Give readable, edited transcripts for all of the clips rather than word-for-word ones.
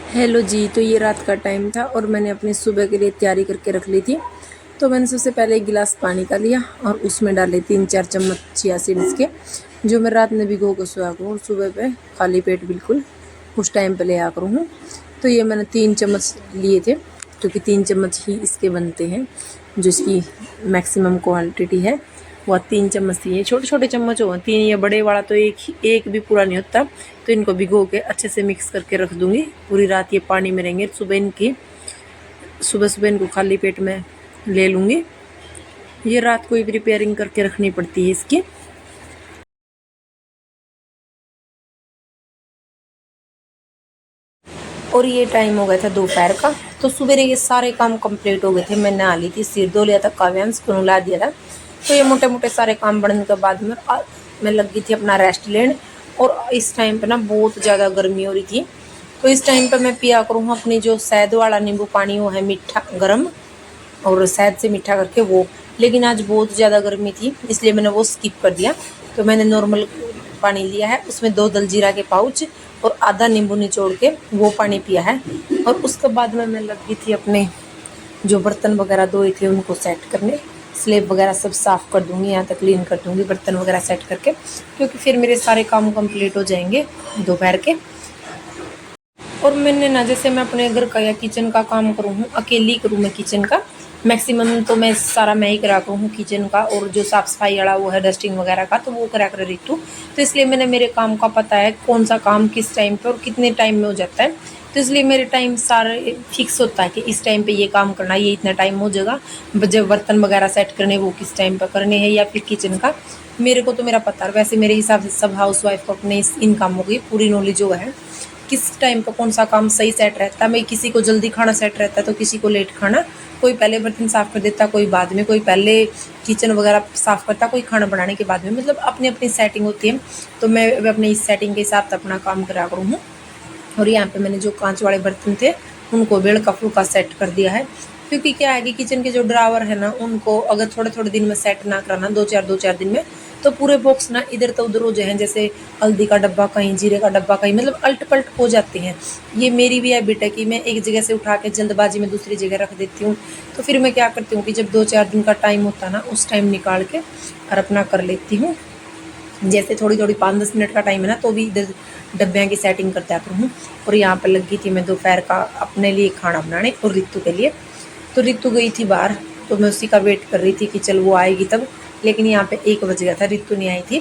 Hello जी। तो ये रात का टाइम था और मैंने अपनी सुबह के लिए तैयारी करके रख ली थी। तो मैंने सबसे पहले एक गिलास पानी का लिया और उसमें डाले 3-4 चम्मच चिया सीड्स के, जो मैं रात में भिगो कर सोया करूँ और सुबह पे खाली पेट बिल्कुल उस टाइम पे ले आ करूँ हूँ। तो ये मैंने 3 चम्मच लिए थे, क्योंकि 3 चम्मच ही इसके बनते हैं, जो इसकी मैक्सिमम क्वांटिटी है वह 3 चम्मच थी। ये छोटे छोटे चम्मच होती हैं, ये बड़े वाला तो एक भी पूरा नहीं होता। तो इनको भिगो के अच्छे से मिक्स करके रख दूंगी। पूरी रात ये पानी में रहेंगे। सुबह सुबह इनको खाली पेट में ले लूँगी। ये रात को ही प्रिपेयरिंग करके रखनी पड़ती है इसकी। और ये टाइम हो गया था दोपहर का। तो सुबह ये सारे काम कंप्लीट हो गए थे। मैं नहा ली थी, सिर धो लिया था, काव्यांश को नहला दिया था। तो ये मोटे मोटे सारे काम बनने के बाद में मैं लग गई थी अपना रेस्ट लेने। और इस टाइम पे ना बहुत ज़्यादा गर्मी हो रही थी। तो इस टाइम पे मैं पिया करूँ अपनी जो शहद वाला नींबू पानी, वो है मीठा गर्म और शहद से मीठा करके वो। लेकिन आज बहुत ज़्यादा गर्मी थी, इसलिए मैंने वो स्किप कर दिया। तो मैंने नॉर्मल पानी लिया है, उसमें 2 दलजीरा के पाउच और आधा नींबू निचोड़ के वो पानी पिया है। और उसके बाद में मैं लग गई थी अपने जो बर्तन वगैरह धोए थे उनको सेट करने। स्लेब वगैरह सब साफ़ कर दूंगी, यहाँ तक क्लीन कर दूंगी बर्तन वगैरह सेट करके, क्योंकि फिर मेरे सारे काम कंप्लीट हो जाएंगे दोपहर के। और मैंने ना, जैसे मैं अपने घर का या किचन का काम करूँ हूँ, अकेली करूँ मैं किचन का मैक्सिमम, तो मैं सारा मैं ही करा करूँ किचन का। और जो साफ़ सफाई वाला वो है डस्टिंग वगैरह का, तो वो करा कर रीतू। तो इसलिए मैंने मेरे काम का पता है कौन सा काम किस टाइम पे और कितने टाइम में हो जाता है। तो इसलिए मेरे टाइम सारे फिक्स होता है कि इस टाइम पे ये काम करना है, ये इतना टाइम हो जाएगा। जब बर्तन वगैरह सेट करने वो किस टाइम पे करने हैं, या फिर किचन का मेरे को तो मेरा पता है। वैसे मेरे हिसाब से सब हाउस वाइफ को अपने इन कामों की पूरी नॉलेज जो है, किस टाइम पर कौन सा काम सही सेट रहता है। मैं किसी को जल्दी खाना सेट रहता है तो किसी को लेट खाना। कोई पहले बर्तन साफ़ कर देता, कोई बाद में, कोई पहले किचन वगैरह साफ़ करता, कोई खाना बनाने के बाद में। मतलब अपनी अपनी सेटिंग होती है। तो मैं अपनी इस सेटिंग के हिसाब से अपना काम करा करूँ हूँ। और यहाँ पे मैंने जो कांच वाले बर्तन थे उनको बेड़का फुल्का सेट कर दिया है। क्योंकि क्या है कि किचन के जो ड्रावर है ना, उनको अगर थोड़े थोड़े दिन में सेट ना कराना, दो चार दिन में, तो पूरे बॉक्स ना इधर तो उधर हो जाए। जैसे हल्दी का डब्बा कहीं, जीरे का डब्बा कहीं, मतलब अल्ट पल्ट हो जाते हैं। ये मेरी भी हैबिट है कि मैं एक जगह से उठा के जल्दबाजी में दूसरी जगह रख देती हूँ। तो फिर मैं क्या करती हूँ कि जब 2-4 दिन का टाइम होता है ना, उस टाइम निकाल के और अपना कर लेती हूँ। जैसे थोड़ी थोड़ी 5-10 मिनट का टाइम है ना, तो भी इधर डब्बियाँ की सेटिंग करते आती हूँ। और यहाँ पर लगी थी मैं दोपहर का अपने लिए खाना बनाने और रितु के लिए। तो रितु गई थी बाहर, तो मैं उसी का वेट कर रही थी कि चल वो आएगी तब। लेकिन यहाँ पे 1 बज गया था, रितु नहीं आई थी।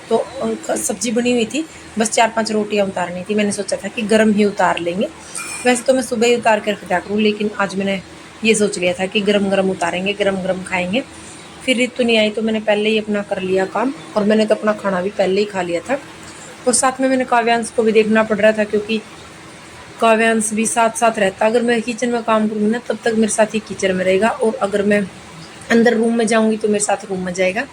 तो सब्जी बनी हुई थी, बस 4-5 रोटियाँ उतारनी थी। मैंने सोचा था कि गर्म ही उतार लेंगे। वैसे तो मैं सुबह ही उतार के रख दिया करूँ, लेकिन आज मैंने ये सोच लिया था कि गरम गरम उतारेंगे, गरम गरम खाएंगे। फिर रितु नहीं आई तो मैंने पहले ही अपना कर लिया काम। और मैंने तो अपना खाना भी पहले ही खा लिया था। और साथ में मैंने काव्यांश को भी देखना पड़ रहा था, क्योंकि काव्यांश भी साथ साथ रहता। अगर मैं किचन में काम करूँगी ना, तब तक मेरे साथ ही किचन में रहेगा, और अगर मैं अंदर रूम में जाऊँगी तो मेरे साथ रूम में जाएगा।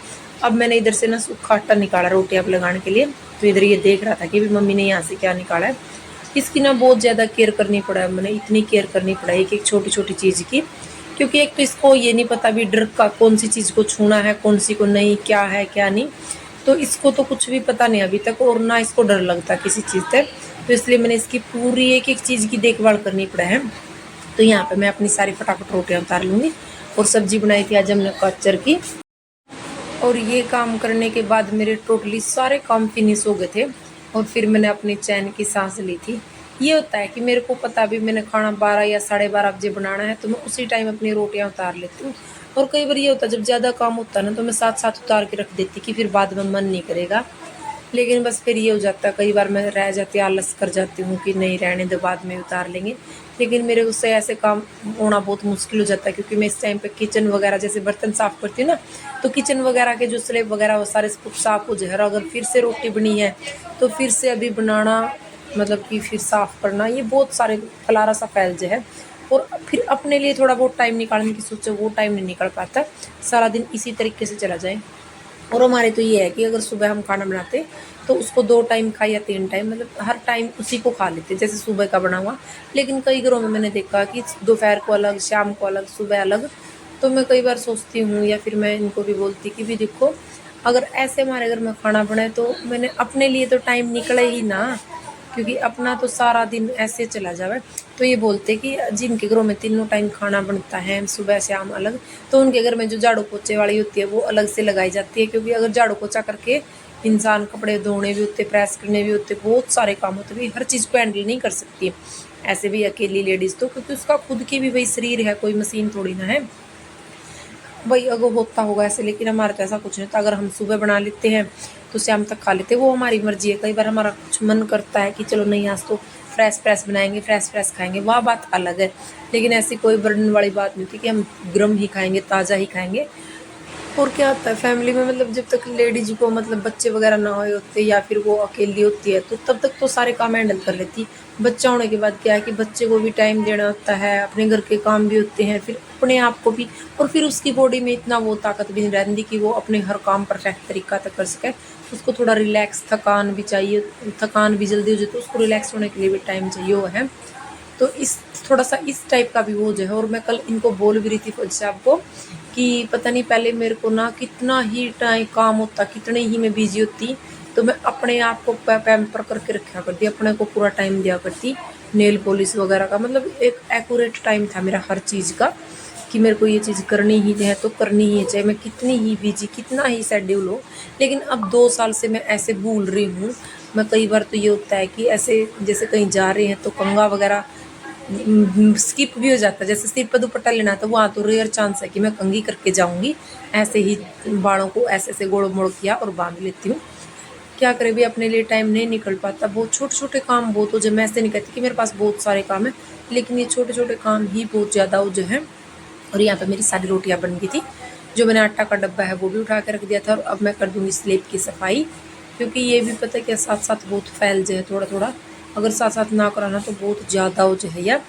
अब मैंने इधर से ना सूखा आटा निकाला रोटियाँ लगाने के लिए। तो इधर ये देख रहा था कि भी मम्मी ने यहाँ से क्या निकाला है। इसकी ना बहुत ज़्यादा केयर करनी पड़ा है, मैंने इतनी केयर करनी पड़ा है एक छोटी छोटी चीज़ की। क्योंकि एक तो इसको ये नहीं पता भी डर का कौन सी चीज़ को छूना है, कौन सी को नहीं, क्या है क्या नहीं। तो इसको तो कुछ भी पता नहीं अभी तक, और ना इसको डर लगता किसी चीज़ से। तो इसलिए मैंने इसकी पूरी एक एक चीज़ की देखभाल करनी पड़ा है। तो यहाँ पे मैं अपनी सारी फटाफट रोटियाँ उतार लूँगी। और सब्जी बनाई थी आज हमने कच्चर की। और ये काम करने के बाद मेरे टोटली सारे काम फिनिश हो गए थे। और फिर मैंने अपनी चैन की सांस ली थी। ये होता है कि मेरे को पता भी मैंने खाना 12 या 12:30 बजे बनाना है, तो मैं उसी टाइम अपनी रोटियां उतार लेती हूँ। और कई बार ये होता है जब ज़्यादा काम होता है ना, तो मैं साथ साथ उतार के रख देती कि फिर बाद में मन नहीं करेगा। लेकिन बस फिर ये हो जाता है, कई बार मैं रह जाती, आलस कर जाती हूँ कि नहीं रहने दो, बाद में उतार लेंगे। लेकिन मेरे उससे ऐसे काम होना बहुत मुश्किल हो जाता है, क्योंकि मैं इस टाइम पे किचन वगैरह जैसे बर्तन साफ़ करती हूँ ना, तो किचन वगैरह के जो स्लेब वगैरह वो सारे साफ़ हो जाए। और अगर फिर से रोटी बनी है तो फिर से अभी बनाना, मतलब कि फिर साफ़ करना, ये बहुत सारे खलारा सा फैल जाए है। और फिर अपने लिए थोड़ा बहुत टाइम निकालने की सोचो, वो टाइम नहीं निकल पाता। सारा दिन इसी तरीके से चला जाए। और हमारे तो ये है कि अगर सुबह हम खाना बनाते तो उसको 2 टाइम खाए या 3 टाइम, मतलब हर टाइम उसी को खा लेते, जैसे सुबह का बना हुआ। लेकिन कई घरों में मैंने देखा कि दोपहर को अलग, शाम को अलग, सुबह अलग। तो मैं कई बार सोचती हूँ, या फिर मैं इनको भी बोलती कि भी देखो, अगर ऐसे हमारे घर में खाना बनाए तो मैंने अपने लिए तो टाइम निकले ही ना। क्योंकि अपना तो सारा दिन ऐसे चला जावे। तो ये बोलते कि जिनके घरों में तीनों टाइम खाना बनता है सुबह शाम अलग, तो उनके घर में जो झाड़ू पोछे वाली होती है वो अलग से लगाई जाती है। क्योंकि अगर झाड़ू पोछा करके इंसान कपड़े धोने भी होते, प्रेस करने भी होते, बहुत सारे काम होते भी, हर चीज़ को हैंडल नहीं कर सकती ऐसे भी अकेली लेडीज़ तो, क्योंकि उसका खुद की भी वही शरीर है, कोई मशीन थोड़ी ना है भाई। अगर होता होगा ऐसे, लेकिन हमारे तो ऐसा कुछ नहीं था। अगर हम सुबह बना लेते हैं तो शाम तक खा लेते, वो हमारी मर्जी है। कई बार हमारा कुछ मन करता है कि चलो नहीं आज तो फ्रेश फ्रेश बनाएंगे, फ्रेश फ्रेश खाएंगे, वह बात अलग है। लेकिन ऐसी कोई बर्डन वाली बात नहीं थी कि हम गर्म ही खाएंगे, ताज़ा ही खाएंगे। और क्या होता है फैमिली में, मतलब जब तक लेडीज को मतलब बच्चे वगैरह ना हुए होते या फिर वो अकेली होती है, तो तब तक तो सारे काम हैंडल कर लेती। बच्चा होने के बाद क्या है कि बच्चे को भी टाइम देना होता है, अपने घर के काम भी होते हैं, फिर अपने आप को भी। और फिर उसकी बॉडी में इतना वो ताकत भी नहीं रहती कि वो अपने हर काम परफेक्ट तरीका तक कर सके। उसको थोड़ा रिलैक्स, थकान भी चाहिए, थकान भी जल्दी हो जाए तो उसको रिलैक्स होने के लिए भी टाइम चाहिए वो है। तो इस थोड़ा सा इस टाइप का भी वो जो है। और मैं कल इनको बोल भी रही थी फौज साहब को कि पता नहीं पहले मेरे को ना कितना ही टाइम काम होता, कितने ही मैं बिजी होती, तो मैं अपने आप को पैम्पर करके रखा करती, अपने को पूरा टाइम दिया करती नेल पॉलिश वगैरह का। मतलब एक एक्यूरेट टाइम था मेरा हर चीज़ का कि मेरे को ये चीज़ करनी ही है तो करनी ही है, चाहे मैं कितनी ही बिजी, कितना ही शेड्यूल हो। लेकिन अब 2 साल से मैं ऐसे भूल रही हूँ। मैं कई बार तो ये होता है कि ऐसे जैसे कहीं जा रहे हैं तो कंघा वगैरह स्किप भी हो जाता है। जैसे सिर पर दुपट्टा लेना तो वहाँ तो रेयर चांस है कि मैं कंघी करके जाऊंगी। ऐसे ही बालों को ऐसे ऐसे गोड़ मोड़ किया और बांध लेती हूँ। क्या करे भी, अपने लिए टाइम नहीं निकल पाता। बहुत छोटे छोटे काम, बहुत हो, जब मैं ऐसे नहीं कहती कि मेरे पास बहुत सारे काम है, लेकिन ये छोटे छोटे काम ही बहुत ज़्यादा हो जो है। और यहाँ पे मेरी सारी रोटियाँ बन गई थी। जो मैंने आटा का डब्बा है वो भी उठा के रख दिया था। और अब मैं कर दूँगी स्लेब की सफाई, क्योंकि ये भी पता है कि साथ साथ बहुत फैल जाए थोड़ा थोड़ा। अगर साथ साथ ना कराना तो बहुत ज़्यादा हो जाए यार।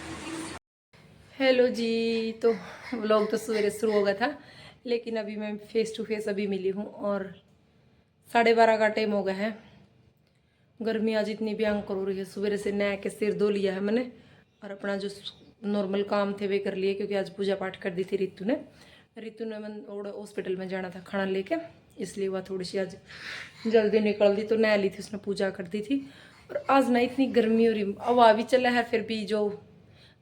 हेलो जी। तो व्लॉग तो सवेरे शुरू हो गया था, लेकिन अभी मैं फेस टू फेस अभी मिली हूँ और 12:30 का टाइम हो गया है। गर्मी आज इतनी भयंकर हो रही है। सवेरे से नहा के सिर धो लिया है मैंने और अपना जो नॉर्मल काम थे वे कर लिए, क्योंकि आज पूजा पाठ कर दी थी रितु ने मन और हॉस्पिटल में जाना था खाना लेके, इसलिए वह थोड़ी सी आज जल्दी निकल दी। तो नहा ली थी, उसने पूजा कर दी थी। और आज ना इतनी गर्मी हो रही, हवा भी चला है, फिर भी जो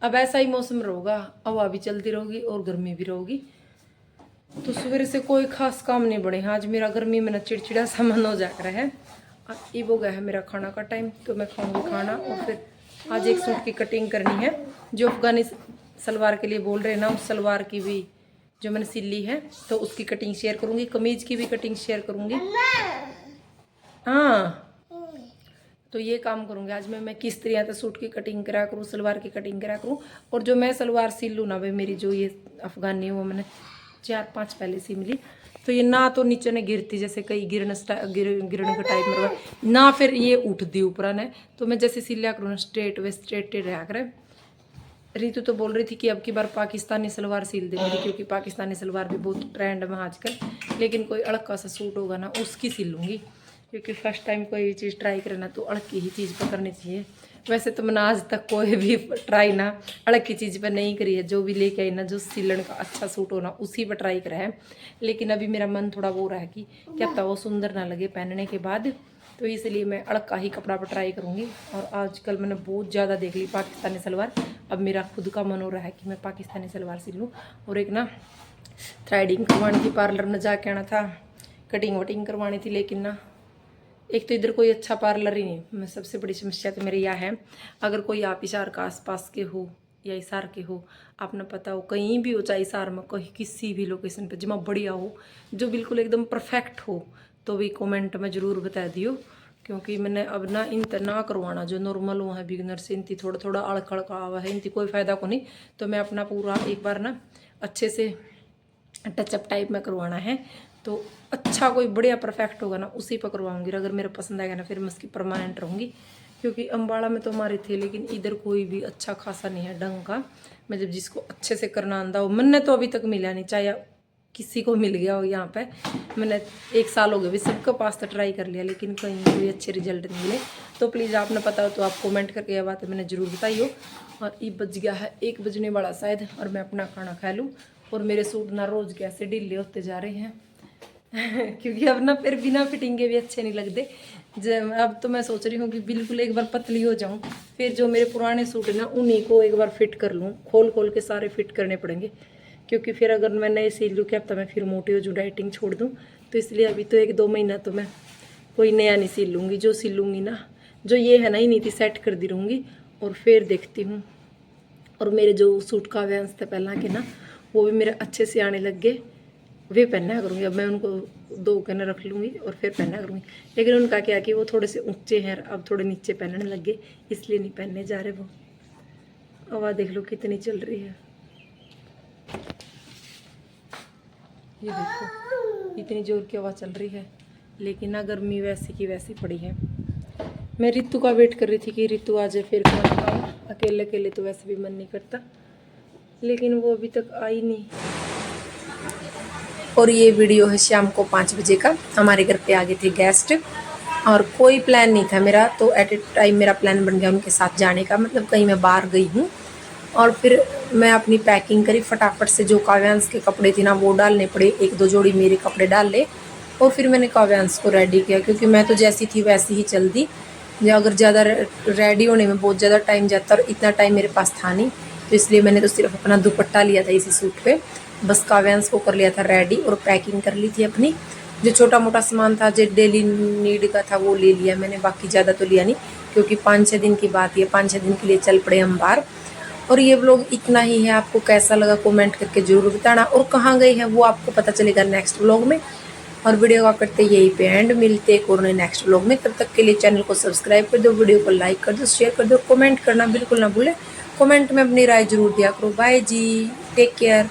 अब ऐसा ही मौसम रहेगा, हवा भी चलती रहेगी और गर्मी भी रहेगी। तो सवेरे से कोई खास काम नहीं बने। आज मेरा गर्मी में ना चिड़चिड़ा सा मन हो जा रहा है। ये हो गया है मेरा खाना का टाइम, तो मैं खाऊंगी खाना। और फिर आज एक सूट की कटिंग करनी है, जो अफगानी सलवार के लिए बोल रहे हैं ना, उस सलवार की भी जो मैंने सिली है तो उसकी कटिंग शेयर करूंगी, कमीज की भी कटिंग शेयर करूंगी। हाँ, तो ये काम करूंगी आज मैं किस तरह तो सूट की कटिंग करा करूँ, सलवार की कटिंग करा करूँ। और जो मैं सलवार सिल लूँ ना भाई, मेरी जो ये अफगानी वो मैंने 4-5 पहले सी मिली, तो ये ना तो नीचे ने गिरती जैसे कई गिरने का टाइप मेरा ना, फिर ये उठती ऊपर ने। तो मैं जैसे सिलिया करूँ ना स्ट्रेट वे स्ट्रेट रहा करे। रितु तो बोल रही थी कि अब की बार पाकिस्तानी सलवार सिल दे मेरी, क्योंकि पाकिस्तानी सलवार भी बहुत ट्रेंड में आजकल। लेकिन कोई अड़का सा सूट होगा ना उसकी सिलूँगी, क्योंकि फर्स्ट टाइम कोई चीज़ ट्राई करना तो अड़क की ही चीज़ पर करनी चाहिए। वैसे तो मैंने आज तक कोई भी ट्राई ना अड़क की चीज़ पर नहीं करी है। जो भी लेके आई ना, जो सिलन का अच्छा सूट हो ना उसी पर ट्राई करा है। लेकिन अभी मेरा मन थोड़ा वो रहा है कि क्या पता वो सुंदर ना लगे पहनने के बाद, तो इसलिए मैं अड़का ही कपड़ा पर ट्राई करूँगी। और आजकल मैंने बहुत ज़्यादा देख ली पाकिस्तानी सलवार। अब मेरा खुद का मन हो रहा है कि मैं पाकिस्तानी सलवार सिल लूँ। और एक ना थ्रेडिंग करवानी थी, पार्लर में जाके आना था, कटिंग वटिंग करवानी थी। लेकिन ना एक तो इधर कोई अच्छा पार्लर ही नहीं। मैं सबसे बड़ी समस्या तो मेरी यह है, अगर कोई आप हिसार का आसपास के हो या हिसार के हो, आपने पता हो कहीं भी हो, चाहे हिसार में कहीं किसी भी लोकेशन पे जमा बढ़िया हो, जो बिल्कुल एकदम परफेक्ट हो, तो भी कमेंट में ज़रूर बता दियो। क्योंकि मैंने अब ना इन ना करवाना जो नॉर्मल हुआ है बिगनर से, इनती थोड़ा थोड़ा अड़खड़का हुआ है, इनती कोई फ़ायदा को नहीं। तो मैं अपना पूरा एक बार ना अच्छे से टचअप टाइप में करवाना है, तो अच्छा कोई बढ़िया परफेक्ट होगा ना उसी पर करवाऊंगी। अगर मेरा पसंद आएगा ना फिर मैं उसकी परमानेंट रहूँगी। क्योंकि अम्बाड़ा में तो हमारे थे, लेकिन इधर कोई भी अच्छा खासा नहीं है ढंग का। मैं जब जिसको अच्छे से करना आंदा हो, मैंने तो अभी तक मिला नहीं, चाहे किसी को मिल गया हो यहाँ पे। मैंने 1 साल हो गए भी सबके पास तो ट्राई कर लिया, लेकिन कहीं कोई अच्छे रिजल्ट नहीं मिले। तो प्लीज़ आपने पता हो तो आप कमेंट करके यह बात मैंने ज़रूर बताई हो। और ये बज गया है 1 बजने वाला शायद, और मैं अपना खाना खा लूँ। और मेरे सूट ना रोज़ कैसे ढीले होते जा रहे हैं। क्योंकि अब ना फिर बिना फिटिंग के भी अच्छे नहीं लगते। जब अब तो मैं सोच रही हूँ कि बिल्कुल एक बार पतली हो जाऊँ, फिर जो मेरे पुराने सूट है ना उन्हीं को एक बार फिट कर लूँ, खोल खोल के सारे फिट करने पड़ेंगे। क्योंकि फिर अगर मैं नए सिल लूँ क्या पता मैं फिर मोटी हो जाऊँ, डाइटिंग छोड़ दूँ। तो इसलिए अभी तो 1-2 महीना तो मैं कोई नया नहीं सिल लूँगी। जो सिलूँगी ना, जो ये है ना ही नहीं थी सेट कर दी रहूँगी और फिर देखती हूँ। और मेरे जो सूट का व्यांस थे पहला के ना, वो भी मेरे अच्छे से आने लग गए, वे पहना करूँगी। अब मैं उनको 2 कहना रख लूँगी और फिर पहना करूँगी। लेकिन उनका क्या कि वो थोड़े से ऊंचे हैं, अब थोड़े नीचे पहनने लग गए, इसलिए नहीं पहनने जा रहे वो। हवा देख लो कितनी चल रही है, ये देखो इतनी जोर की हवा चल रही है। लेकिन ना गर्मी वैसी की वैसी पड़ी है। मैं ऋतु का वेट कर रही थी कि ऋतु आ जाए फिर खाना खाऊं। अकेले अकेले तो वैसे भी मन नहीं करता, लेकिन वो अभी तक आई नहीं। और ये वीडियो है शाम को 5 बजे का। हमारे घर पे आ गए थे गेस्ट और कोई प्लान नहीं था मेरा, तो एट ए टाइम मेरा प्लान बन गया उनके साथ जाने का। मतलब कहीं मैं बाहर गई हूँ और फिर मैं अपनी पैकिंग करी फटाफट से। जो काव्यांश के कपड़े थे ना वो डालने पड़े, 1-2 जोड़ी मेरे कपड़े डाल ले और फिर मैंने काव्यांश को रेडी किया। क्योंकि मैं तो जैसी थी वैसी ही चल दी, अगर ज़्यादा रेडी होने में बहुत ज़्यादा टाइम जाता और इतना टाइम मेरे पास था नहीं, तो इसलिए मैंने तो सिर्फ अपना दुपट्टा लिया था इसी सूट पे। बस काव्यांश को कर लिया था रेडी और पैकिंग कर ली थी अपनी। जो छोटा मोटा सामान था जो डेली नीड का था वो ले लिया मैंने, बाकी ज़्यादा तो लिया नहीं। क्योंकि 5-6 दिन की बात है, 5-6 दिन के लिए चल पड़े हम बाहर। और ये व्लॉग इतना ही है। आपको कैसा लगा कमेंट करके जरूर बताना, और कहाँ गए हैं वो आपको पता चलेगा नेक्स्ट व्लॉग में। और वीडियो का करते यही पे एंड, मिलते एक और नेक्स्ट व्लॉग में। तब तक के लिए चैनल को सब्सक्राइब कर दो, वीडियो को लाइक कर दो, शेयर कर दो, कमेंट करना बिल्कुल ना भूले। कमेंट में अपनी राय जरूर दिया करो। बाय जी, टेक केयर।